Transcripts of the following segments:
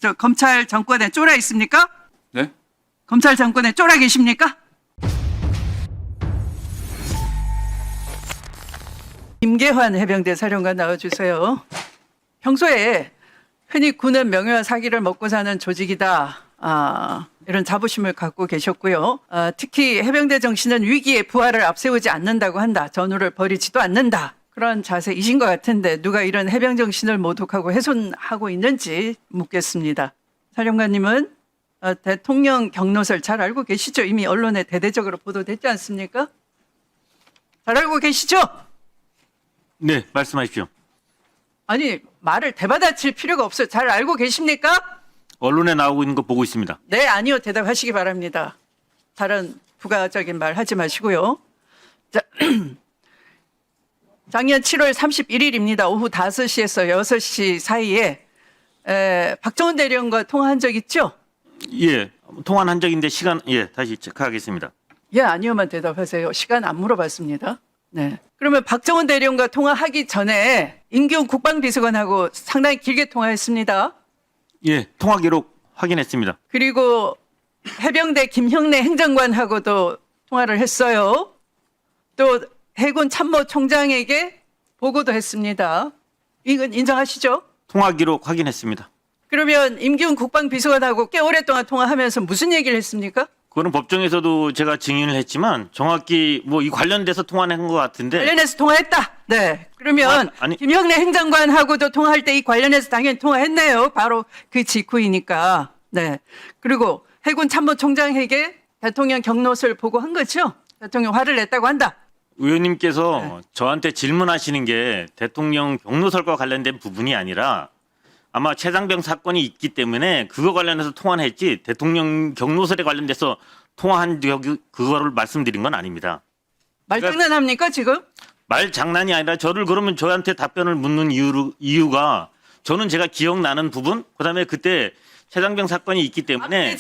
저 검찰 정권에 쫄아 있습니까? 네? 검찰 정권에 쫄아 계십니까? 김계환 해병대 사령관 나와주세요. 평소에 흔히 군은 명예와 사기를 먹고 사는 조직이다. 이런 자부심을 갖고 계셨고요. 특히 해병대 정신은 위기에 부하를 앞세우지 않는다고 한다. 전우를 버리지도 않는다. 그런 자세이신 것 같은데 누가 이런 해병 정신을 모독하고 훼손하고 있는지 묻겠습니다. 사령관님은 대통령 경로설 잘 알고 계시죠? 이미 언론에 대대적으로 보도됐지 않습니까? 잘 알고 계시죠? 네, 말씀하십시오. 아니, 말을 대받아칠 필요가 없어요. 잘 알고 계십니까? 언론에 나오고 있는 거 보고 있습니다. 네, 아니요. 대답하시기 바랍니다. 다른 부가적인 말 하지 마시고요. 자, 작년 7월 31일입니다. 오후 5시에서 6시 사이에 박정훈 대령과 통화한 적 있죠? 예, 통화는 한 적인데 시간 다시 체크하겠습니다. 예, 아니요만 대답하세요. 시간 안 물어봤습니다. 네. 그러면 박정훈 대령과 통화하기 전에 임기훈 국방비서관하고 상당히 길게 통화했습니다. 예, 통화 기록 확인했습니다. 그리고 해병대 김형래 행정관하고도 통화를 했어요. 또 해군 참모총장에게 보고도 했습니다. 이건 인정하시죠? 통화 기록 확인했습니다. 그러면 임기훈 국방비서관하고 꽤 오랫동안 통화하면서 무슨 얘기를 했습니까? 그거는 법정에서도 제가 증인을 했지만 정확히 뭐 이 관련돼서 통화한 것 같은데 관련해서 통화했다. 네. 그러면 아니. 김형래 행정관하고도 통화할 때 이 관련해서 당연히 통화했네요. 바로 그 직후이니까. 네. 그리고 해군 참모총장에게 대통령 경로를 보고한 거죠. 대통령 화를 냈다고 한다. 의원님께서 저한테 질문하시는 게 대통령 경로설과 관련된 부분이 아니라 아마 최상병 사건이 있기 때문에 그거 관련해서 통화를 했지 대통령 경로설에 관련돼서 통화한 적이 그거를 말씀드린 건 아닙니다. 말장난합니까 지금? 말 장난이 아니라 저를 그러면 저한테 답변을 묻는 이유가 저는 제가 기억나는 부분 그다음에 그때 최상병 사건이 있기 때문에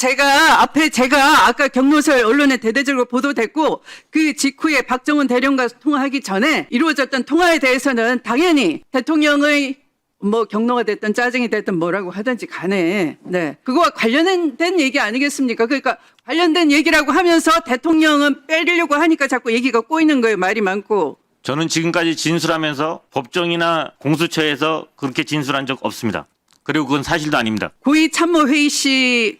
앞에 제가 아까 경로설 언론에 대대적으로 보도됐고 그 직후에 박정훈 대령과 통화하기 전에 이루어졌던 통화에 대해서는 당연히 대통령의 뭐 경로가 됐든 짜증이 됐든 뭐라고 하든지 간에 그거와 관련된 얘기 아니겠습니까? 그러니까 관련된 얘기라고 하면서 대통령은 빼려고 하니까 자꾸 얘기가 꼬이는 거예요. 말이 많고. 저는 지금까지 진술하면서 법정이나 공수처에서 그렇게 진술한 적 없습니다. 그리고 그건 사실도 아닙니다. 고위 참모회의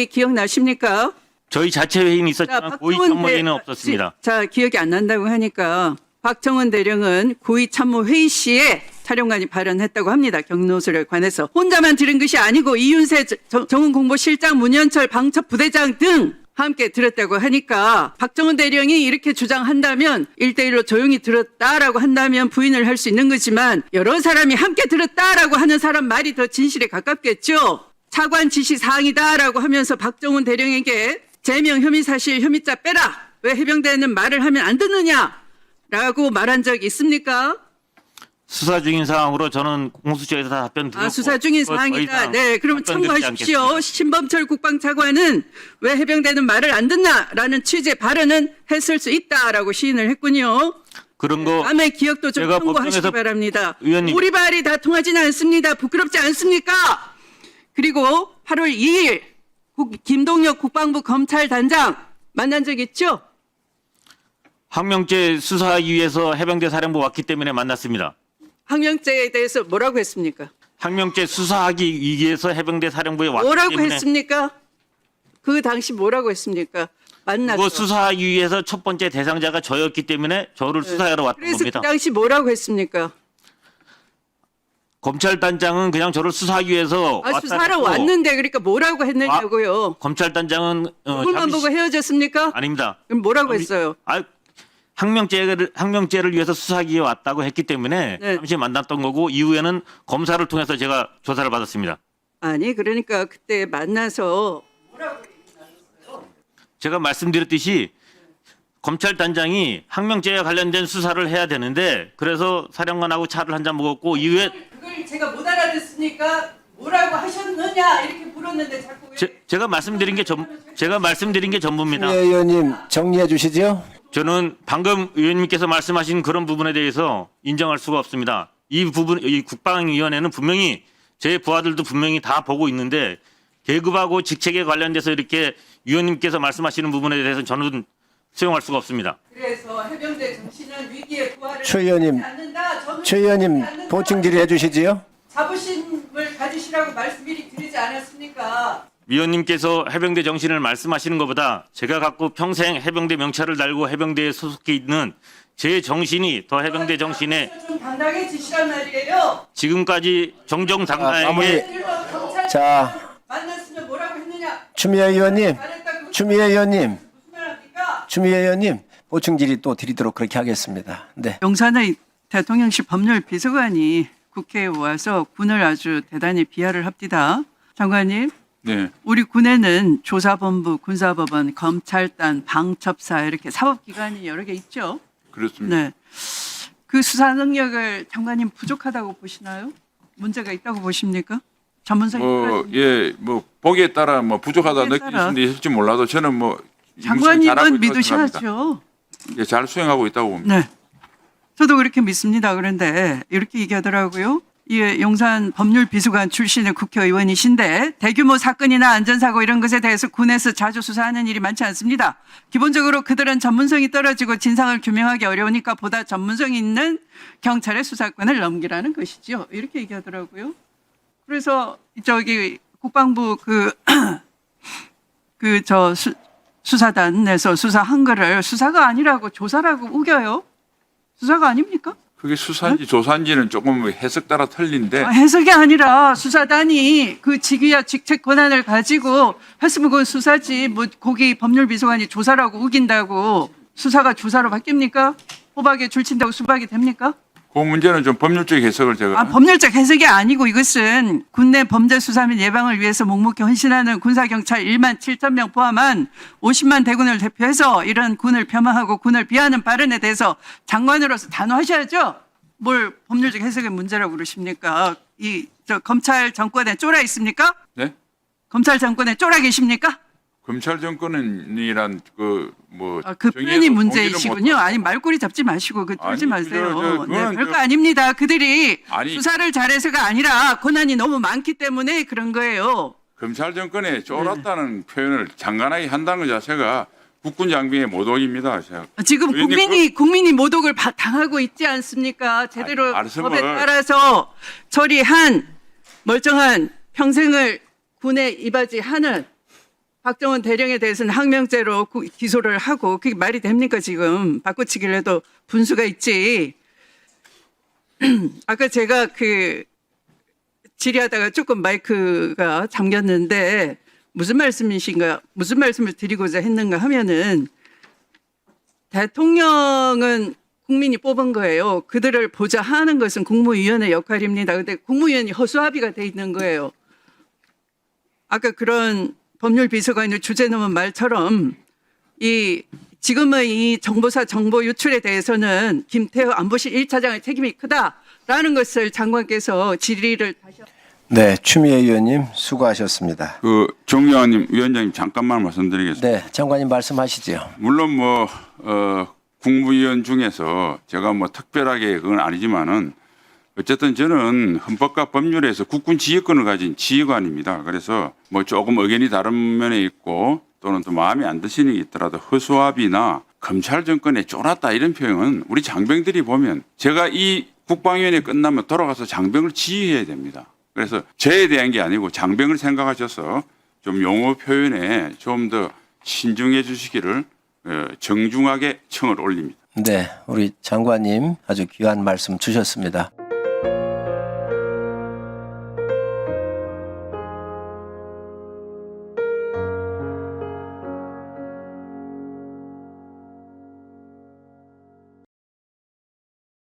기억나십니까? 저희 자체 회의는 있었지만 고위 참모회의는 없었습니다. 자, 기억이 안 난다고 하니까 박정훈 대령은 고위 참모회의 시에 사령관이 발언했다고 합니다. 경로설에 관해서. 혼자만 들은 것이 아니고 이윤세 정훈공보실장, 문현철 방첩 부대장 등 함께 들었다고 하니까 박정훈 대령이 이렇게 주장한다면 1대1로 조용히 들었다라고 한다면 부인을 할 수 있는 거지만 여러 사람이 함께 들었다라고 하는 사람 말이 더 진실에 가깝겠죠. 차관 지시 사항이다라고 하면서 박정훈 대령에게 제명 혐의 사실 혐의자 빼라. 왜 해병대는 말을 하면 안 듣느냐라고 말한 적 있습니까? 수사 중인 사항으로 저는 공수처에서 다 답변 드렸고 수사 중인 사항이다. 네, 그럼 참고하십시오. 신범철 국방차관은 왜 해병대는 말을 안 듣나라는 취지의 발언은 했을 수 있다라고 시인을 했군요. 그런 거 다음에 기억도 좀 제가 참고하시기 법정에서 바랍니다. 의원님. 우리 발이 다 통하지는 않습니다. 부끄럽지 않습니까? 그리고 8월 2일 김동혁 국방부 검찰단장 만난 적 있죠? 항명죄 수사하기 위해서 해병대 사령부 왔기 때문에 만났습니다. 항명죄에 대해서 뭐라고 했습니까? 항명죄 수사하기 위해서 해병대 사령부에 왔기 뭐라고 때문에 했습니까? 그 당시 뭐라고 했습니까? 만났죠. 그거 수사하기 위해서 첫 번째 대상자가 저였기 때문에 저를 수사하러 왔던 그래서 겁니다. 그 당시 뭐라고 했습니까? 검찰단장은 그냥 저를 수사하기 위해서 수사하러 했고 왔는데 그러니까 뭐라고 했느냐고요. 검찰단장은 얼굴만 보고 헤어졌습니까? 아닙니다. 그럼 뭐라고 했어요? 항명죄를 위해서 수사하기 위해 왔다고 했기 때문에 네. 잠시 만났던 거고 이후에는 검사를 통해서 제가 조사를 받았습니다. 아니 그러니까 그때 만나서 제가 말씀드렸듯이 검찰단장이 항명죄와 관련된 수사를 해야 되는데 그래서 사령관하고 차를 한잔 먹었고 이후에 그걸 제가 못 알아듣으니까 뭐라고 하셨느냐 이렇게 물었는데 자꾸 제가 말씀드린 게 전부입니다. 네, 의원님 정리해 주시죠. 저는 방금 의원님께서 말씀하신 그런 부분에 대해서 인정할 수가 없습니다. 이 국방위원회는 분명히 제 부하들도 분명히 다 보고 있는데 계급하고 직책에 관련돼서 이렇게 위원님께서 말씀하시는 부분에 대해서 저는 수용할 수가 없습니다. 그래서 해병대 정신은 위기에 부활을 최 의원님, 하지 않는다. 저는 최 의원님 하지 않는다. 보충 질의해 주시지요. 자부심을 가지시라고 말씀 미리 드리지 않았습니까? 위원님께서 해병대 정신을 말씀하시는 것보다 제가 갖고 평생 해병대 명찰을 달고 해병대에 소속해 있는 제 정신이 더 해병대 정신에 좀 당당해지시란 말이에요. 지금까지 마무리. 정정당당하게 자, 만났으면 뭐라고 했느냐? 추미애 의원님, 잘했다. 그거 추미애 의원님, 무슨 말 합니까? 추미애 의원님 보충 질의 또 드리도록 그렇게 하겠습니다. 네. 용산의 대통령실 법률 비서관이 국회에 와서 군을 아주 대단히 비하를 합디다. 장관님, 네, 우리 군에는 조사본부, 군사법원, 검찰단, 방첩사 이렇게 사법기관이 여러 개 있죠. 그렇습니다. 네. 그 수사 능력을 장관님 부족하다고 보시나요? 문제가 있다고 보십니까? 전문성이 필요하십니까? 예, 뭐 보기에 따라 뭐 부족하다 보기에 느끼는 따라. 분도 있을지 몰라도 저는 뭐 장관님은 믿으셔야죠. 예, 잘 수행하고 있다고 봅니다. 네. 저도 그렇게 믿습니다. 그런데 이렇게 얘기하더라고요. 이 용산 법률 비서관 출신의 국회의원이신데 대규모 사건이나 안전사고 이런 것에 대해서 군에서 자주 수사하는 일이 많지 않습니다. 기본적으로 그들은 전문성이 떨어지고 진상을 규명하기 어려우니까 보다 전문성 있는 경찰의 수사권을 넘기라는 것이죠. 이렇게 얘기하더라고요. 그래서 저기 국방부 수사단에서 수사한 거를 수사가 아니라고 조사라고 우겨요. 수사가 아닙니까? 그게 수사인지 조사인지는 조금 해석 따라 틀린데 해석이 아니라 수사단이 그 직위와 직책 권한을 가지고 했으면 그건 수사지. 뭐 거기 법률비서관이 조사라고 우긴다고 수사가 조사로 바뀝니까? 호박에 줄친다고 수박이 됩니까? 그 문제는 좀 법률적 해석을 제가 법률적 해석이 아니고 이것은 군내 범죄 수사 및 예방을 위해서 묵묵히 헌신하는 군사경찰 1만 7천 명 포함한 50만 대군을 대표해서 이런 군을 폄하하고 군을 비하하는 발언에 대해서 장관으로서 단호하셔야죠. 뭘 법률적 해석의 문제라고 그러십니까? 저 검찰 정권에 쫄아 있습니까? 네? 검찰 정권에 쫄아 계십니까? 검찰 정권이란 그 표현이 문제이시군요. 아니 말꼬리 잡지 마시고 그러지 아니, 마세요. 그거는 별거 아닙니다. 그들이 아니. 수사를 잘해서가 아니라 권한이 너무 많기 때문에 그런 거예요. 검찰 정권에 쫄았다는 표현을 장관하게 한다는 것 자체가 국군 장비의 모독입니다. 제가. 지금 의원님, 국민이 모독을 당하고 있지 않습니까? 제대로 아니, 말씀을- 법에 따라서 처리한 멀쩡한 평생을 군에 이바지하는 박정원 대령에 대해서는 항명죄로 기소를 하고 그게 말이 됩니까 지금? 바꿔치기를 해도 분수가 있지. 아까 제가 질의하다가 조금 마이크가 잠겼는데 무슨 말씀이신가? 무슨 말씀을 드리고자 했는가 하면은 대통령은 국민이 뽑은 거예요. 그들을 보좌하는 것은 국무위원의 역할입니다. 근데 국무위원이 허수아비가 돼 있는 거예요. 아까 그런 법률 비서관의 주제 넘은 말처럼 지금의 이 정보사 정보 유출에 대해서는 김태호 안보실 1차장의 책임이 크다라는 것을 장관께서 질의를 다시 네, 추미애 의원님 수고하셨습니다. 정의원님 위원장님 잠깐만 말씀드리겠습니다. 네, 장관님 말씀하시죠. 물론 국무위원 중에서 제가 특별하게 그건 아니지만은 어쨌든 저는 헌법과 법률에서 국군 지휘권을 가진 지휘관입니다. 그래서 조금 의견이 다른 면에 있고 또는 또 마음에 안 드시는 게 있더라도 허수아비나 검찰 정권에 쫄았다 이런 표현은 우리 장병들이 보면 제가 이 국방위원회 끝나면 돌아가서 장병을 지휘해야 됩니다. 그래서 저에 대한 게 아니고 장병을 생각하셔서 좀 용어 표현에 좀 더 신중해 주시기를 정중하게 청을 올립니다. 네, 우리 장관님 아주 귀한 말씀 주셨습니다.